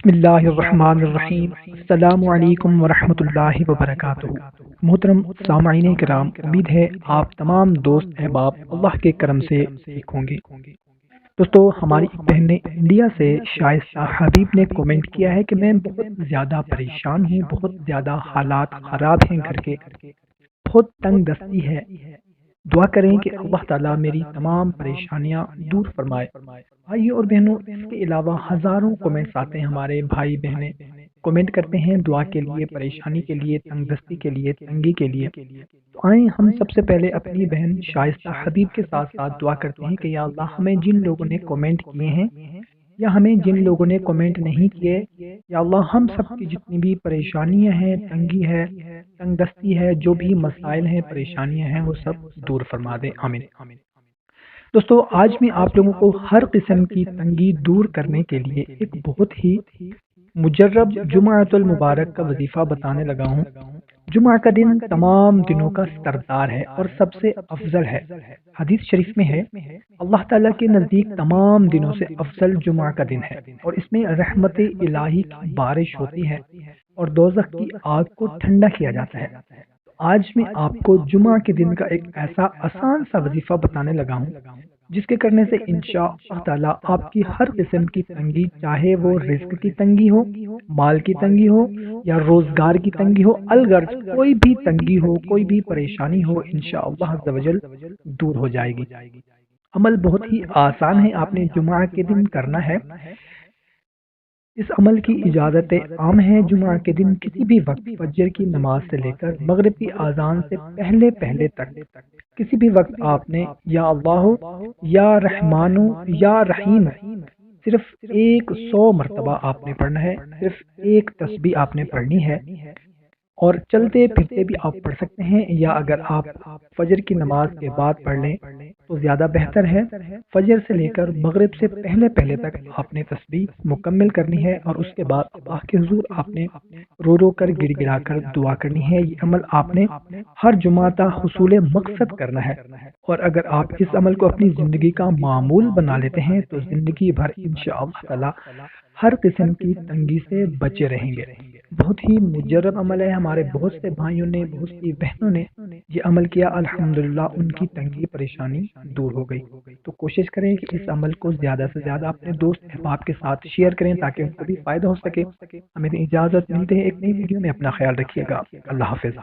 بسم اللہ الرحمن الرحیم۔ السلام علیکم ورحمۃ اللہ وبرکاتہ۔ محترم سامعین کرام، امید ہے آپ تمام دوست احباب اللہ کے کرم سے ٹھیک ہوں گے۔ دوستو، ہماری ایک بہن نے انڈیا سے شائستہ حبیب نے کومنٹ کیا ہے کہ میں بہت زیادہ پریشان ہوں، بہت زیادہ حالات خراب ہیں گھر کے، بہت تنگ دستی ہے، دعا کریں کہ اللہ تعالیٰ میری تمام پریشانیاں دور فرمائے۔ بھائیو اور بہنوں، اس کے علاوہ ہزاروں کومنٹس آتے ہیں، ہمارے بھائی بہنیں کومنٹ کرتے ہیں دعا کے لیے، پریشانی کے لیے، تنگ دستی کے لیے، تنگی کے لیے۔ تو آئیں ہم سب سے پہلے اپنی بہن شائستہ حبیب کے ساتھ ساتھ دعا کرتے ہیں کہ یا اللہ، ہمیں جن لوگوں نے کومنٹ کیے ہیں یا ہمیں جن لوگوں نے کومنٹ نہیں کیے، یا اللہ ہم سب کی جتنی بھی پریشانیاں ہیں، تنگی ہے، تنگ دستی ہے، جو بھی مسائل ہیں، پریشانیاں ہیں، وہ سب دور فرما دے، آمین۔ دوستو، آج میں آپ لوگوں کو ہر قسم کی تنگی دور کرنے کے لیے ایک بہت ہی مجرب جمعۃ المبارک کا وظیفہ بتانے لگا ہوں۔ جمعہ کا دن تمام دنوں کا سردار ہے اور سب سے افضل ہے۔ حدیث شریف میں ہے، اللہ تعالیٰ کے نزدیک تمام دنوں سے افضل جمعہ کا دن ہے، اور اس میں رحمت الہی کی بارش ہوتی ہے اور دوزخ کی آگ کو ٹھنڈا کیا جاتا ہے۔ آج میں آپ کو جمعہ کے دن کا ایک ایسا آسان سا وظیفہ بتانے لگا ہوں جس کے کرنے سے انشاءاللہ تعالیٰ آپ کی ہر قسم کی تنگی، چاہے وہ رزق کی تنگی ہو، مال کی تنگی ہو، یا روزگار کی تنگی ہو، الغرض کوئی بھی تنگی ہو، کوئی بھی پریشانی ہو، انشاءاللہ عز و جل دور ہو جائے گی۔ عمل بہت ہی آسان ہے، آپ نے جمعہ کے دن کرنا ہے۔ اس عمل کی اجازت عام ہے۔ جمعہ کے دن کسی بھی وقت فجر کی نماز سے لے کر مغرب کی اذان سے پہلے تک کسی بھی وقت آپ نے یا اللہ یا رحمانو یا رحیم صرف 100 مرتبہ آپ نے پڑھنا ہے، صرف ایک تسبیح آپ نے پڑھنی ہے، اور چلتے پھرتے بھی آپ پڑھ سکتے ہیں، یا اگر آپ فجر کی نماز کے بعد پڑھ لیں تو زیادہ بہتر ہے۔ فجر سے لے کر مغرب سے پہلے تک آپ نے تسبیح مکمل کرنی ہے، اور اس کے بعد اللہ کے حضور آپ نے رو کر گڑ گڑا کر دعا کرنی ہے۔ یہ عمل آپ نے ہر جمعہ تا حصول مقصد کرنا ہے، اور اگر آپ اس عمل کو اپنی زندگی کا معمول بنا لیتے ہیں تو زندگی بھر انشاءاللہ تعالی ہر قسم کی تنگی سے بچے رہیں گے۔ بہت ہی مجرب عمل ہے، ہمارے بہت سے بھائیوں نے، بہت سی بہنوں نے یہ عمل کیا، الحمدللہ ان کی تنگی پریشانی دور ہو گئی۔ تو کوشش کریں کہ اس عمل کو زیادہ سے زیادہ اپنے دوست احباب کے ساتھ شیئر کریں تاکہ ان کو بھی فائدہ ہو سکے۔ ہمیں اجازت ملتے ہیں ایک نئی ویڈیو میں، اپنا خیال رکھیے گا، اللہ حافظ۔